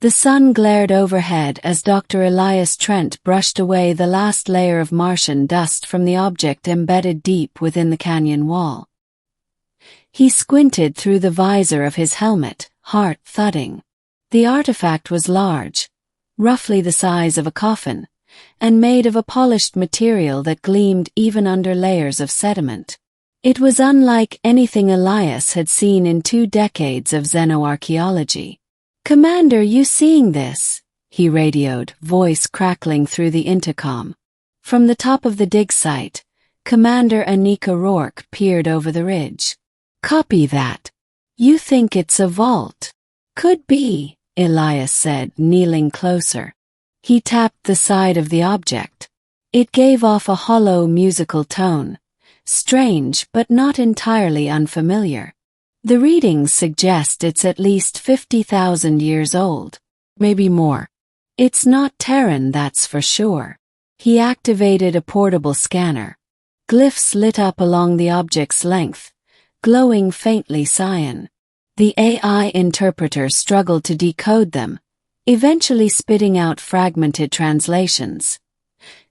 The sun glared overhead as Dr. Elias Trent brushed away the last layer of Martian dust from the object embedded deep within the canyon wall. He squinted through the visor of his helmet, heart thudding. The artifact was large, roughly the size of a coffin, and made of a polished material that gleamed even under layers of sediment. It was unlike anything Elias had seen in 2 decades of Xenoarchaeology. "Commander, you seeing this?" he radioed, voice crackling through the intercom. From the top of the dig site, Commander Anika Rourke peered over the ridge. "Copy that. You think it's a vault?" "Could be," Elias said, kneeling closer. He tapped the side of the object. It gave off a hollow musical tone, strange but not entirely unfamiliar. "The readings suggest it's at least 50,000 years old, maybe more. It's not Terran, that's for sure." He activated a portable scanner. Glyphs lit up along the object's length, glowing faintly cyan. The AI interpreter struggled to decode them, eventually spitting out fragmented translations.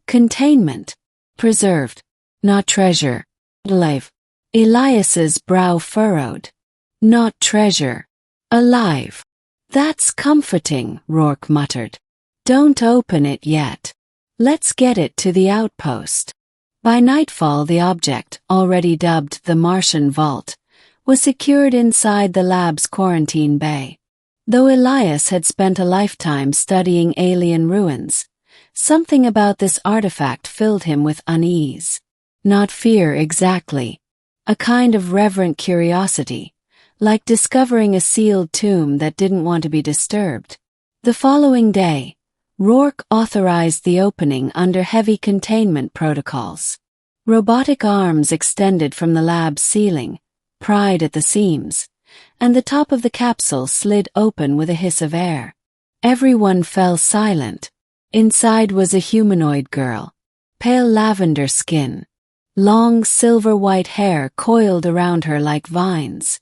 "Containment. Preserved. Not treasure. Alive." Elias's brow furrowed. "Not treasure. Alive. That's comforting," Rourke muttered. "Don't open it yet. Let's get it to the outpost." By nightfall, the object, already dubbed the Martian Vault, was secured inside the lab's quarantine bay. Though Elias had spent a lifetime studying alien ruins, something about this artifact filled him with unease. Not fear exactly. A kind of reverent curiosity, like discovering a sealed tomb that didn't want to be disturbed. The following day, Rourke authorized the opening under heavy containment protocols. Robotic arms extended from the lab's ceiling, pried at the seams, and the top of the capsule slid open with a hiss of air. Everyone fell silent. Inside was a humanoid girl, pale lavender skin, long silver-white hair coiled around her like vines.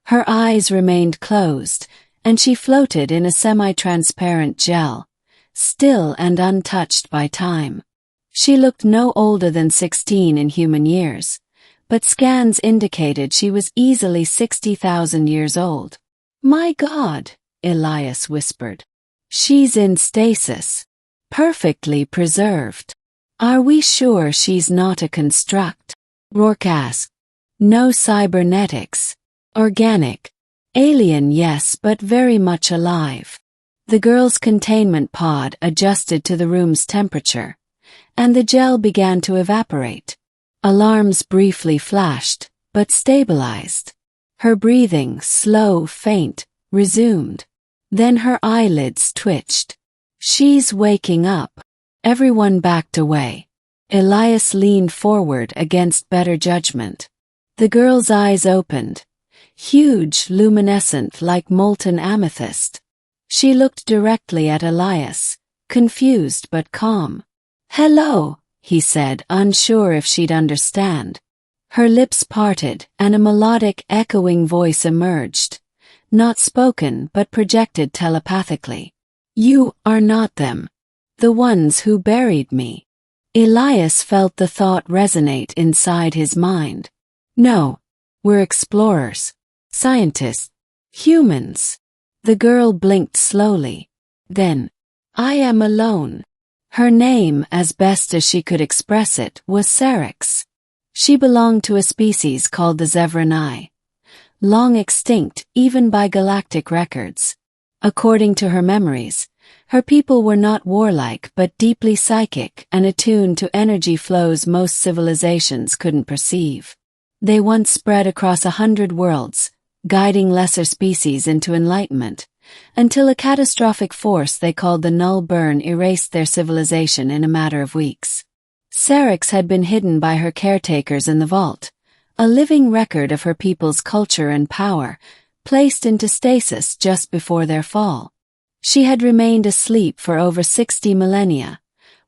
Her eyes remained closed, and she floated in a semi-transparent gel, still and untouched by time. She looked no older than 16 in human years, but scans indicated she was easily 60,000 years old. "My God," Elias whispered. "She's in stasis. Perfectly preserved. Are we sure she's not a construct?" Rourke asked. "No cybernetics. Organic. Alien, yes, but very much alive." The girl's containment pod adjusted to the room's temperature, and the gel began to evaporate. Alarms briefly flashed, but stabilized. Her breathing, slow, faint, resumed. Then her eyelids twitched. "She's waking up." Everyone backed away. Elias leaned forward against better judgment. The girl's eyes opened, huge, luminescent like molten amethyst. She looked directly at Elias, confused but calm. "Hello," he said, unsure if she'd understand. Her lips parted, and a melodic, echoing voice emerged, not spoken but projected telepathically. "You are not them. The ones who buried me." Elias felt the thought resonate inside his mind. "No, we're explorers, scientists, humans." The girl blinked slowly. Then, "I am alone." Her name, as best as she could express it, was Saryx. She belonged to a species called the Zevrani, long extinct even by galactic records. According to her memories, her people were not warlike but deeply psychic and attuned to energy flows most civilizations couldn't perceive. They once spread across 100 worlds, guiding lesser species into enlightenment, until a catastrophic force they called the Null Burn erased their civilization in a matter of weeks. Saryx had been hidden by her caretakers in the vault, a living record of her people's culture and power, placed into stasis just before their fall. She had remained asleep for over 60 millennia,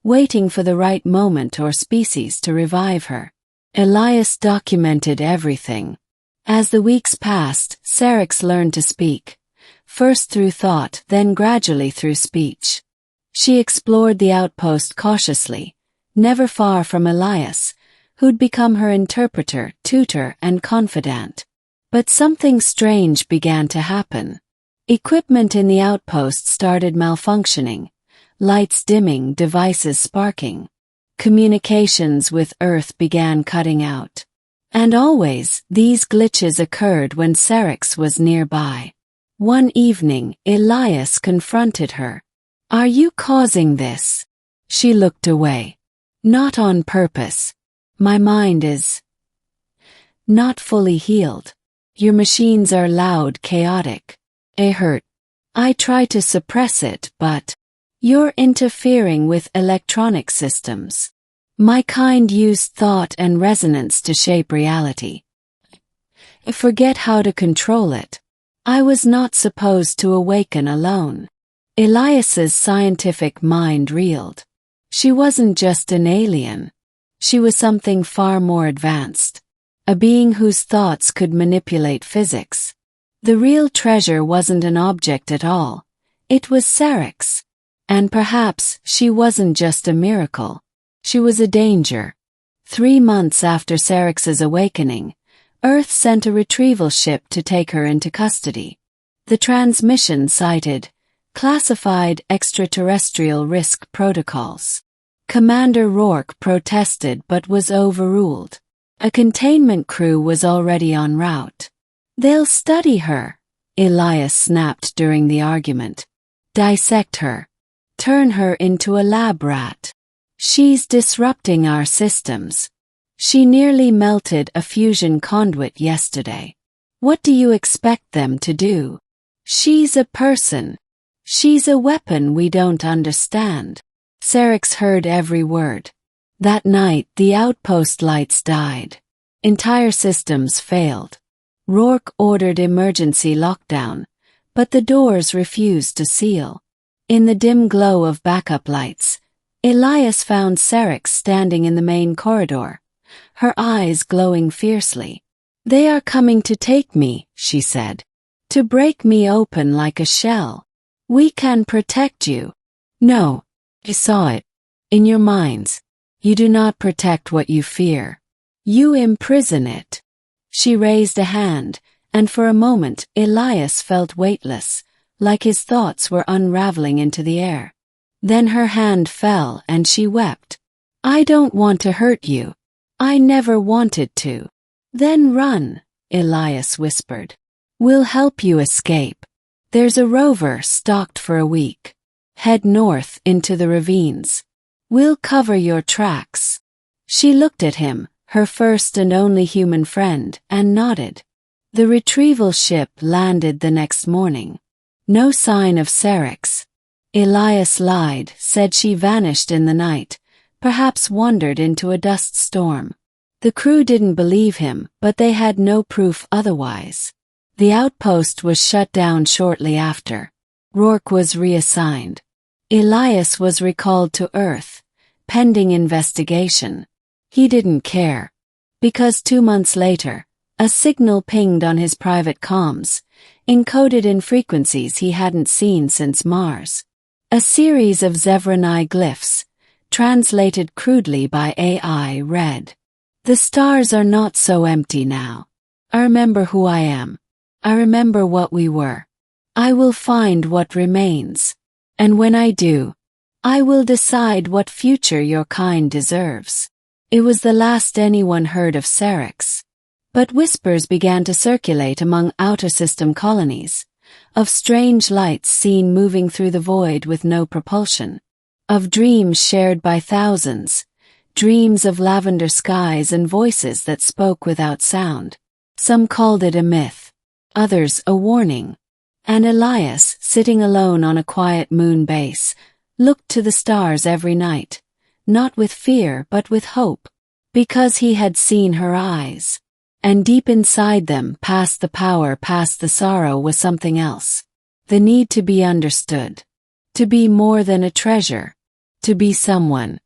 waiting for the right moment or species to revive her. Elias documented everything. As the weeks passed, Saryx learned to speak, first through thought, then gradually through speech. She explored the outpost cautiously, never far from Elias, who'd become her interpreter, tutor, and confidant. But something strange began to happen. Equipment in the outpost started malfunctioning, lights dimming, devices sparking. Communications with Earth began cutting out. And always, these glitches occurred when Saryx was nearby. One evening, Elias confronted her. "Are you causing this?" She looked away. "Not on purpose. My mind is not fully healed. Your machines are loud, chaotic. It hurt. I try to suppress it, but you're interfering with electronic systems. My kind used thought and resonance to shape reality. I forget how to control it. I was not supposed to awaken alone." Elias's scientific mind reeled. She wasn't just an alien. She was something far more advanced. A being whose thoughts could manipulate physics. The real treasure wasn't an object at all. It was Saryx. And perhaps she wasn't just a miracle. She was a danger. 3 months after Saryx's awakening, Earth sent a retrieval ship to take her into custody. The transmission cited classified extraterrestrial risk protocols. Commander Rourke protested but was overruled. A containment crew was already en route. "They'll study her," Elias snapped during the argument. "Dissect her. Turn her into a lab rat. She's disrupting our systems. She nearly melted a fusion conduit yesterday. What do you expect them to do? She's a person. She's a weapon we don't understand." Saryx heard every word. That night, the outpost lights died. Entire systems failed. Rourke ordered emergency lockdown, but the doors refused to seal. In the dim glow of backup lights, Elias found Saryx standing in the main corridor, her eyes glowing fiercely. "They are coming to take me," she said. "To break me open like a shell. We can protect you." "No. I saw it. In your minds. You do not protect what you fear. You imprison it." She raised a hand, and for a moment Elias felt weightless, like his thoughts were unraveling into the air. Then her hand fell and she wept. "I don't want to hurt you. I never wanted to." "Then run," Elias whispered. "We'll help you escape. There's a rover stocked for a week. Head north into the ravines. We'll cover your tracks." She looked at him, her first and only human friend, and nodded. The retrieval ship landed the next morning. No sign of Saryx. Elias lied, said she vanished in the night, perhaps wandered into a dust storm. The crew didn't believe him, but they had no proof otherwise. The outpost was shut down shortly after. Rourke was reassigned. Elias was recalled to Earth, pending investigation. He didn't care. Because 2 months later, a signal pinged on his private comms, encoded in frequencies he hadn't seen since Mars. A series of Zevrani glyphs, translated crudely by AI, read, "The stars are not so empty now. I remember who I am. I remember what we were. I will find what remains. And when I do, I will decide what future your kind deserves." It was the last anyone heard of Saryx. But whispers began to circulate among outer system colonies, of strange lights seen moving through the void with no propulsion, of dreams shared by thousands, dreams of lavender skies and voices that spoke without sound. Some called it a myth, others a warning. And Elias, sitting alone on a quiet moon base, looked to the stars every night, not with fear but with hope, because he had seen her eyes. And deep inside them, past the power, past the sorrow, was something else. The need to be understood. To be more than a treasure. To be someone.